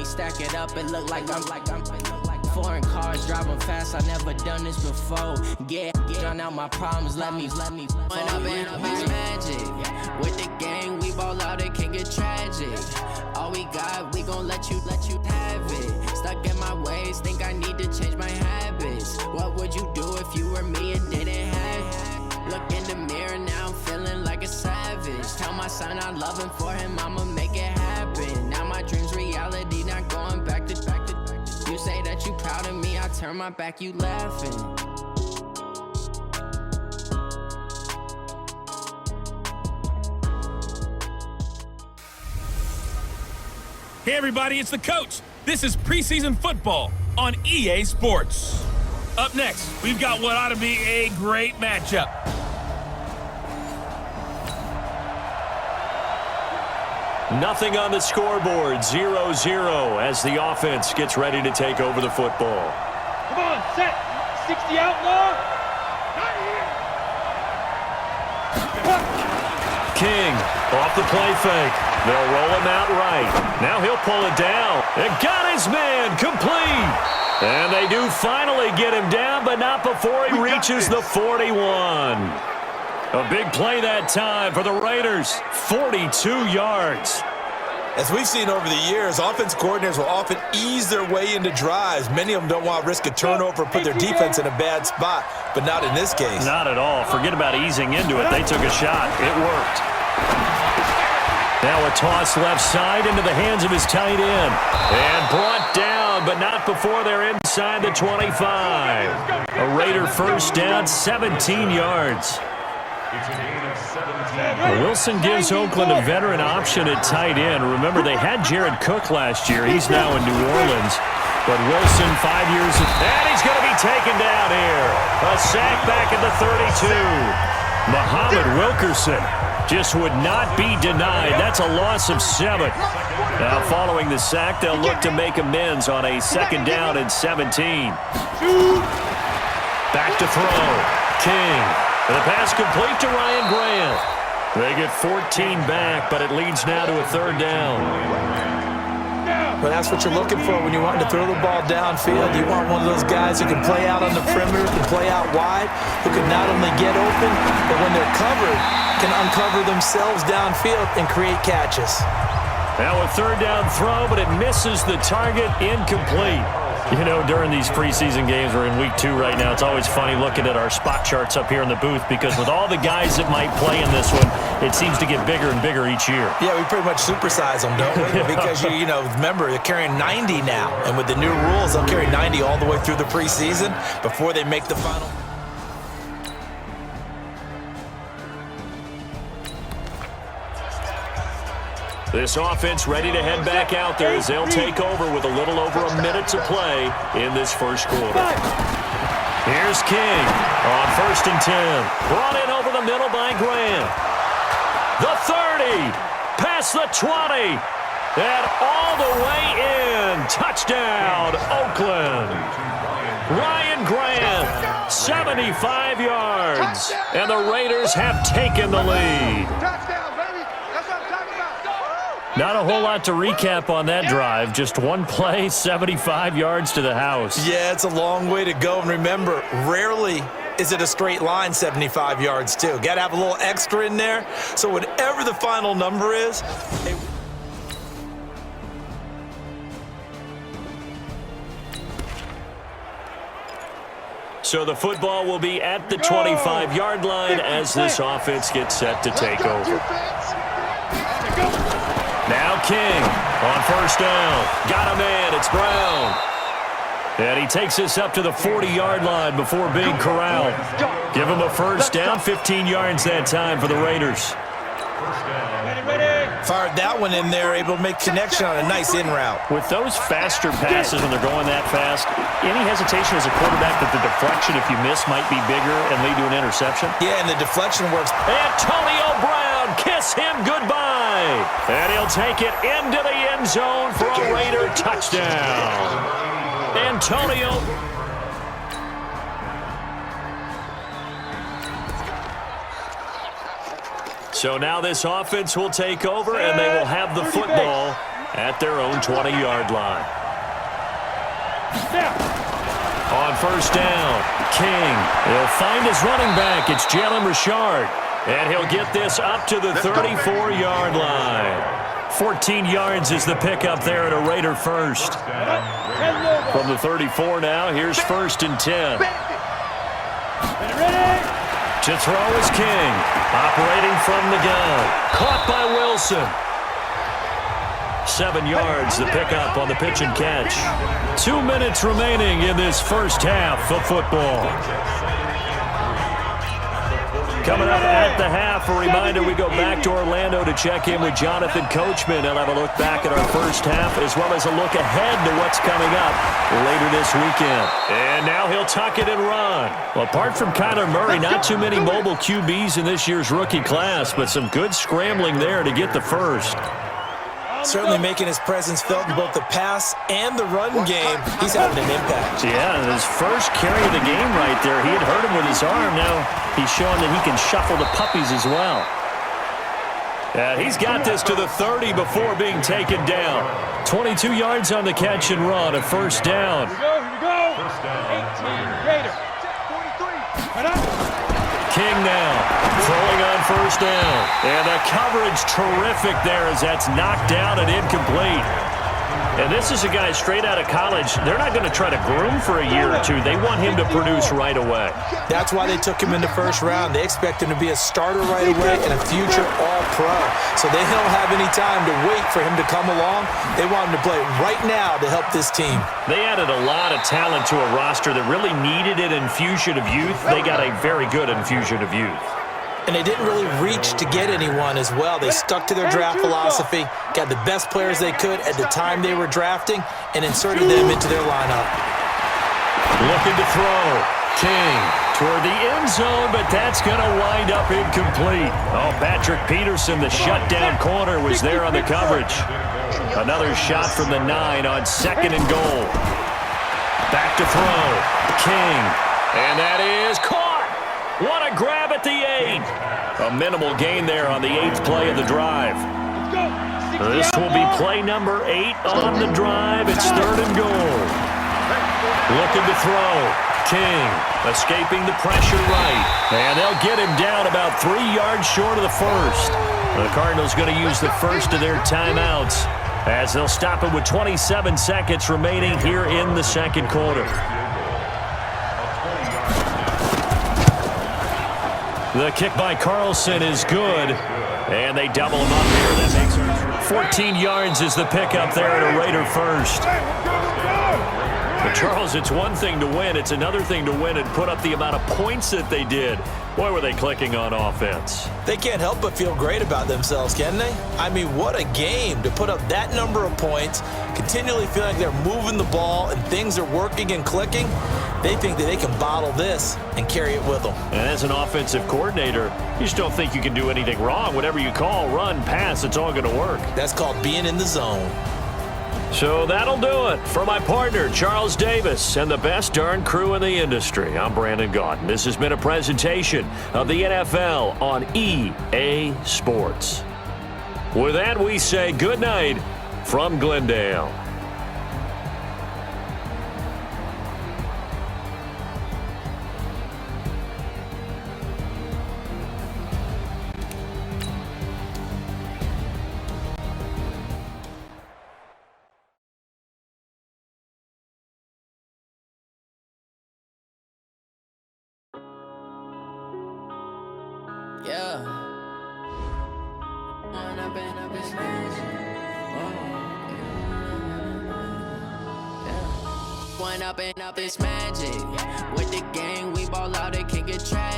stack it up, it look like I'm foreign cars driving fast, I never done this before. Drown out my problems, let me When up it's magic. With the gang, we ball out, it can get tragic. All we got, we gon' let you have it. Stuck in my ways, think I need to change my habits. What would you do if you were me and didn't have it? Look in the mirror, now I'm feeling like a savage. Tell my son I love him, for him I'ma make it happen. Now my dream's reality, not going back to. You say that you proud of me, I turn my back, you laughing. Hey everybody, it's the coach. This is preseason football on EA Sports. Up next, we've got what ought to be a great matchup. Nothing on the scoreboard, 0-0 as the offense gets ready to take over the football. Come on, set. 60 out, long. King off the play fake. They'll roll him out right. Now he'll pull it down. And got his man complete. And they do finally get him down, but not before he reaches the 41. A big play that time for the Raiders. 42 yards. As we've seen over the years, offense coordinators will often ease their way into drives. Many of them don't want to risk a turnover or put their defense in a bad spot, but not in this case. Not at all. Forget about easing into it. They took a shot. It worked. Now a toss left side into the hands of his tight end. And brought down, but not before they're inside the 25. A Raider first down, 17 yards. Wilson gives Oakland a veteran option at tight end. Remember, they had Jared Cook last year. He's now in New Orleans. But Wilson, 5 years, and he's going to be taken down here. A sack back at the 32. Muhammad Wilkerson just would not be denied. That's a loss of 7. Now, following the sack, they'll look to make amends on a second down and 17. Back to throw. King. And the pass complete to Ryan Grant. They get 14 back, but it leads now to a third down. But that's what you're looking for when you want to throw the ball downfield. You want one of those guys who can play out on the perimeter, can play out wide, who can not only get open, but when they're covered, can uncover themselves downfield and create catches. Now a third down throw, but it misses the target, incomplete. You know, during these preseason games, we're in week 2 right now, it's always funny looking at our spot charts up here in the booth because with all the guys that might play in this one, it seems to get bigger and bigger each year. Yeah, we pretty much supersize them, don't we? Because, you know, remember, they're carrying 90 now. And with the new rules, they'll carry 90 all the way through the preseason before they make the final. This offense ready to head back out there as they'll take over with a little over a minute to play in this first quarter. Here's King on 1st and 10. Brought in over the middle by Grant. The 30, past the 20, and all the way in. Touchdown, Oakland. Ryan Grant, 75 yards, and the Raiders have taken the lead. Not a whole lot to recap on that drive. Just one play, 75 yards to the house. Yeah, it's a long way to go. And remember, rarely is it a straight line 75 yards, too. Got to have a little extra in there. So whatever the final number is... So the football will be at the 25-yard line as this offense gets set to take over. Now King on 1st down. Got a man. It's Brown. And he takes this up to the 40-yard line before being corralled. Give him a first down. 15 yards that time for the Raiders. Fired that one in there, able to make connection on a nice in route. With those faster passes when they're going that fast, any hesitation as a quarterback that the deflection, if you miss, might be bigger and lead to an interception? Yeah, and the deflection works. Antonio Brown, kiss him goodbye. And he'll take it into the end zone for a Raider touchdown. Antonio. So now this offense will take over, and they will have the football at their own 20-yard line. On first down, King. He'll find his running back. It's Jalen Richard. And he'll get this up to the 34-yard line. 14 yards is the pickup there at a Raider first. From the 34 now, here's 1st and 10. To throw is King. Operating from the gun. Caught by Wilson. 7 yards, the pickup on the pitch and catch. 2 minutes remaining in this first half of football. Coming up at the half, a reminder, we go back to Orlando to check in with Jonathan Coachman and have a look back at our first half as well as a look ahead to what's coming up later this weekend. And now he'll tuck it and run. Well, apart from Kyler Murray, not too many mobile QBs in this year's rookie class, but some good scrambling there to get the first. Certainly making his presence felt in both the pass and the run game. He's having an impact. Yeah, his first carry of the game right there. He had hurt him with his arm. Now he's showing that he can shuffle the puppies as well. He's got this to the 30 before being taken down. 22 yards on the catch and run, a first down. Here we go. 18 Raider. 43. King now, throwing on first down. And the coverage terrific there as that's knocked down and incomplete. And this is a guy straight out of college. They're not going to try to groom for a year or two. They want him to produce right away. That's why they took him in the first round. They expect him to be a starter right away and a future all-pro. So they don't have any time to wait for him to come along. They want him to play right now to help this team. They added a lot of talent to a roster that really needed an infusion of youth. They got a very good infusion of youth. And they didn't really reach to get anyone as well. They stuck to their draft philosophy, got the best players they could at the time they were drafting, and inserted them into their lineup. Looking to throw. King toward the end zone, but that's going to wind up incomplete. Oh, Patrick Peterson, the shutdown corner, was there on the coverage. Another shot from the 9 on 2nd and goal. Back to throw. King. And that is caught. What a grab at the 8. A minimal gain there on the 8th play of the drive. This will be play number 8 on the drive. It's 3rd and goal. Looking to throw. King escaping the pressure right. And they'll get him down about 3 yards short of the first. The Cardinals going to use the first of their timeouts as they'll stop him with 27 seconds remaining here in the second quarter. The kick by Carlson is good, and they double him up here. That makes 14 yards is the pickup there at a Raider first. But Charles, it's one thing to win. It's another thing to win and put up the amount of points that they did. Boy, were they clicking on offense. They can't help but feel great about themselves, can they? I mean, what a game to put up that number of points, continually feeling like they're moving the ball and things are working and clicking. They think that they can bottle this and carry it with them. And as an offensive coordinator, you just don't think you can do anything wrong. Whatever you call, run, pass, it's all going to work. That's called being in the zone. So that'll do it for my partner, Charles Davis, and the best darn crew in the industry. I'm Brandon Gaudin. This has been a presentation of the NFL on EA Sports. With that, we say good night from Glendale. Yeah. One up and up, it's magic. With the gang, we ball out, it can get tragic.